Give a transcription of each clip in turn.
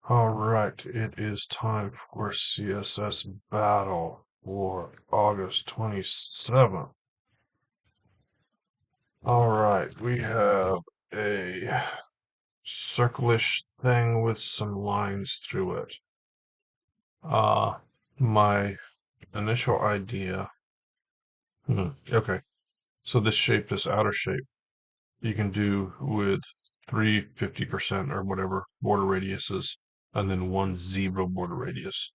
All right, it is time for CSS Battle for August 27th. All right, we have a circlish thing with some lines through it. My initial idea, okay, so this shape, this outer shape, you can do with 3 50% or whatever border radiuses, and then one zero border radius.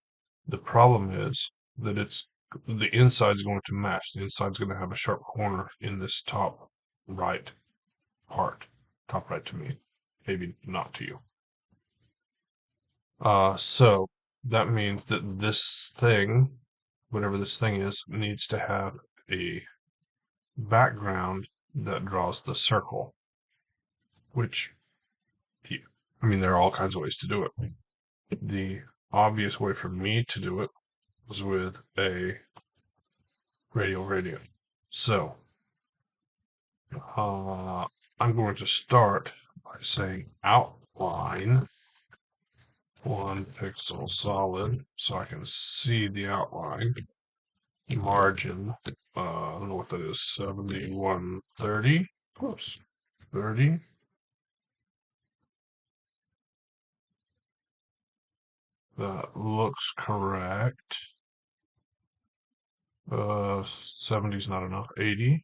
The problem is that the inside's going to match. The inside's going to have a sharp corner in this top right part. Top right to me, maybe not to you. So that means that this thing, whatever this thing is, needs to have a background that draws the circle, which I mean, there are all kinds of ways to do it. The obvious way for me to do it was with a radial gradient. So, I'm going to start by saying outline 1 pixel solid so I can see the outline. Margin, I don't know what that is, 7130. Close. 30. That looks correct. 70 is not enough. 80.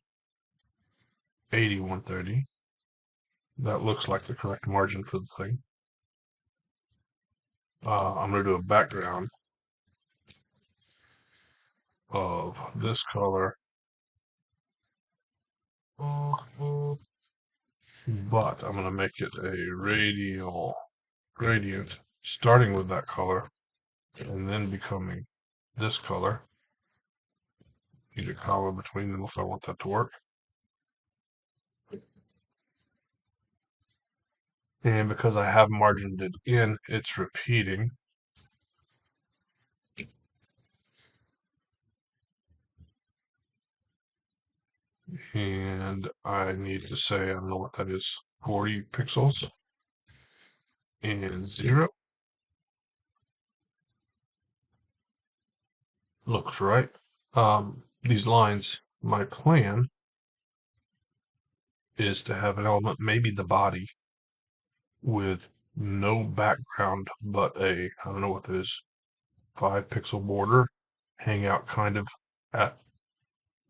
80, 130. That looks like the correct margin for the thing. I'm going to do a background of this color, but I'm going to make it a radial gradient starting with that color and then becoming this color. Need a comma between them if I want that to work. And because I have margined it in, it's repeating. And I need to say, I don't know what that is, 40 pixels and 0. Looks right. These lines, my plan is to have an element, maybe the body, with no background but I don't know what that is, 5 pixel border hang out kind of at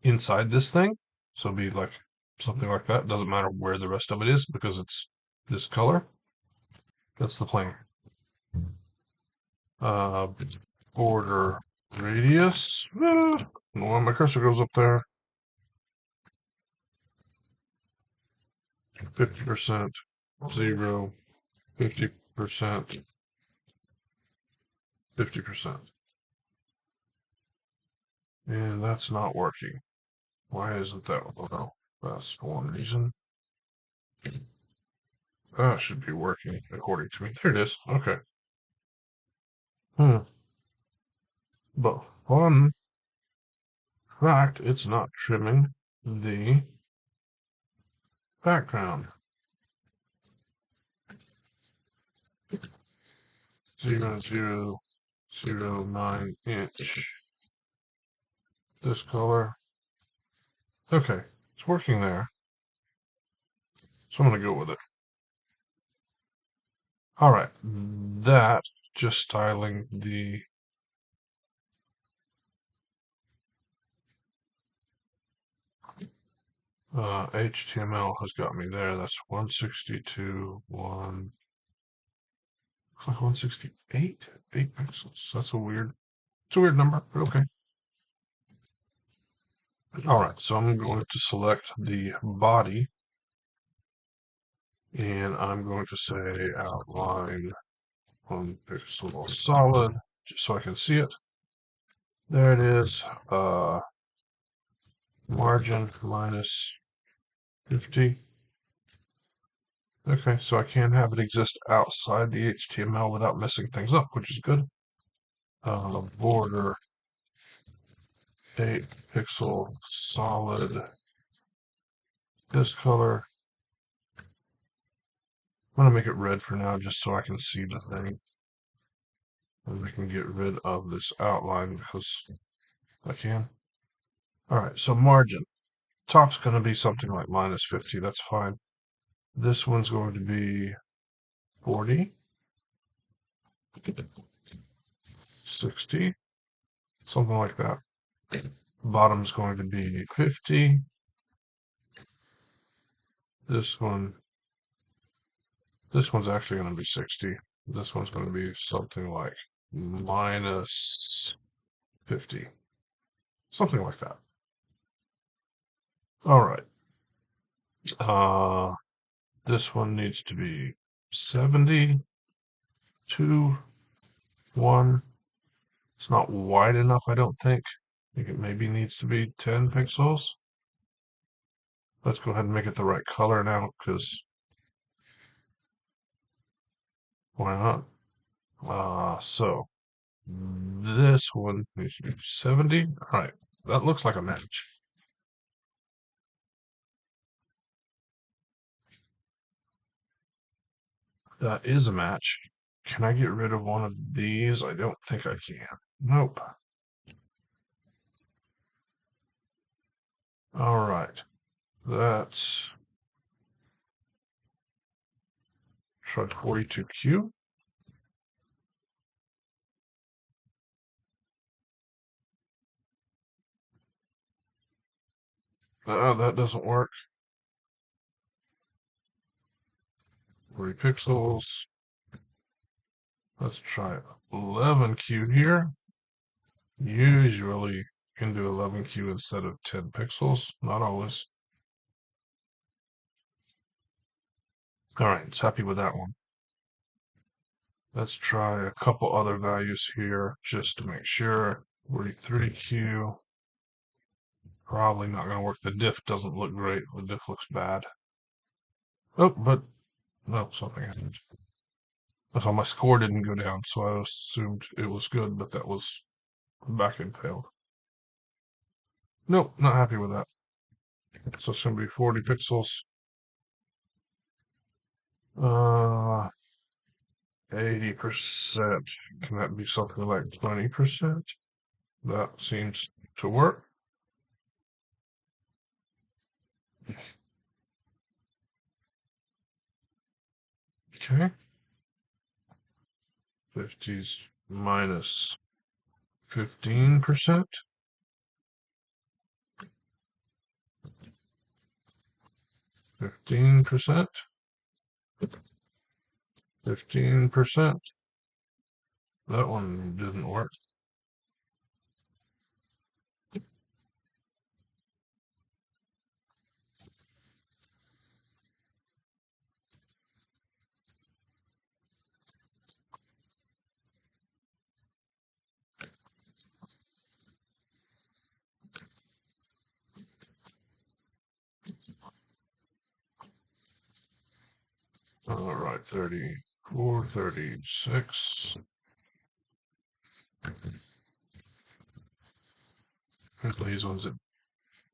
inside this thing. So it'd be like something like that. Doesn't matter where the rest of it is because it's this color. That's the plan. Uh, border radius. Well, my cursor goes up there. 50%, 0, 50%, 50%. And that's not working. Why isn't that? Oh, no, that's for one reason. That should be working according to me. There it is. Okay. But fun fact, it's not trimming the background. 0.009 inch. This color. Okay, it's working there. So I'm going to go with it. All right, that just styling the HTML has got me there. That's 162, looks like 168, 8 pixels. It's a weird number, but okay. All right, so I'm going to select the body and I'm going to say outline 1 pixel solid just so I can see it. There it is. Margin minus 50. Okay, so I can have it exist outside the HTML without messing things up, which is good. Border 8 pixel solid. This color. I'm going to make it red for now just so I can see the thing. And I can get rid of this outline because I can. All right, so margin. Top's going to be something like -50. That's fine. This one's going to be 40, 60, something like that. Bottom's going to be 50. This one's actually going to be 60. This one's going to be something like -50. Something like that. All right. This one needs to be 70, 2, 1. It's not wide enough, I don't think. I think it maybe needs to be 10 pixels. Let's go ahead and make it the right color now, because why not? So this one needs to be 70. All right, that looks like a match. That is a match. Can I get rid of one of these? I don't think I can. Nope. All right. That's try 42Q. That doesn't work. 40 pixels. Let's try 11Q here. Usually can do 11Q instead of 10 pixels. Not always. All right, it's happy with that one. Let's try a couple other values here just to make sure. 43Q. Probably not going to work. The diff doesn't look great. The diff looks bad. Oh, but no, something happened. So my score didn't go down, so I assumed it was good, but that was backend failed. Nope, not happy with that. So it's going to be 40 pixels. 80%. Can that be something like 20%? That seems to work. Okay. 50's minus 15%. 15%. 15%. That one didn't work. All right, 34, 36. These ones, it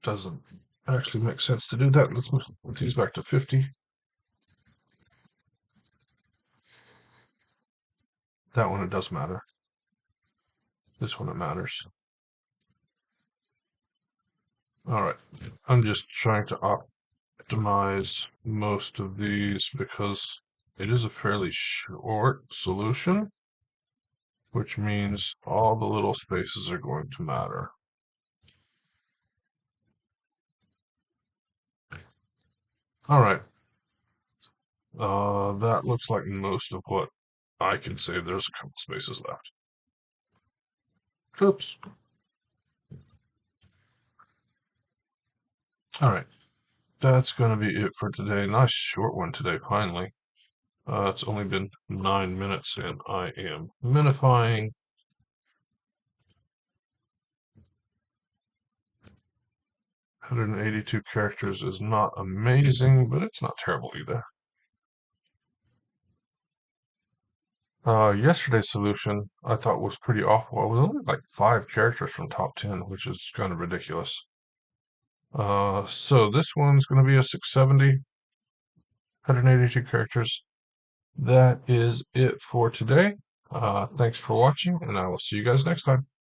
doesn't actually make sense to do that. Let's move these back to 50. That one, it does matter. This one, it matters. All right, I'm just trying to optimize most of these because it is a fairly short solution, which means all the little spaces are going to matter. All right. That looks like most of what I can save. There's a couple spaces left. Oops. All right. That's going to be it for today. Nice short one today, finally. It's only been 9 minutes and I am minifying. 182 characters is not amazing, but it's not terrible either. Yesterday's solution I thought was pretty awful. I was only like 5 characters from top 10, which is kind of ridiculous. So this one's going to be a 670, 182 characters. That is it for today. Thanks for watching, and I will see you guys next time.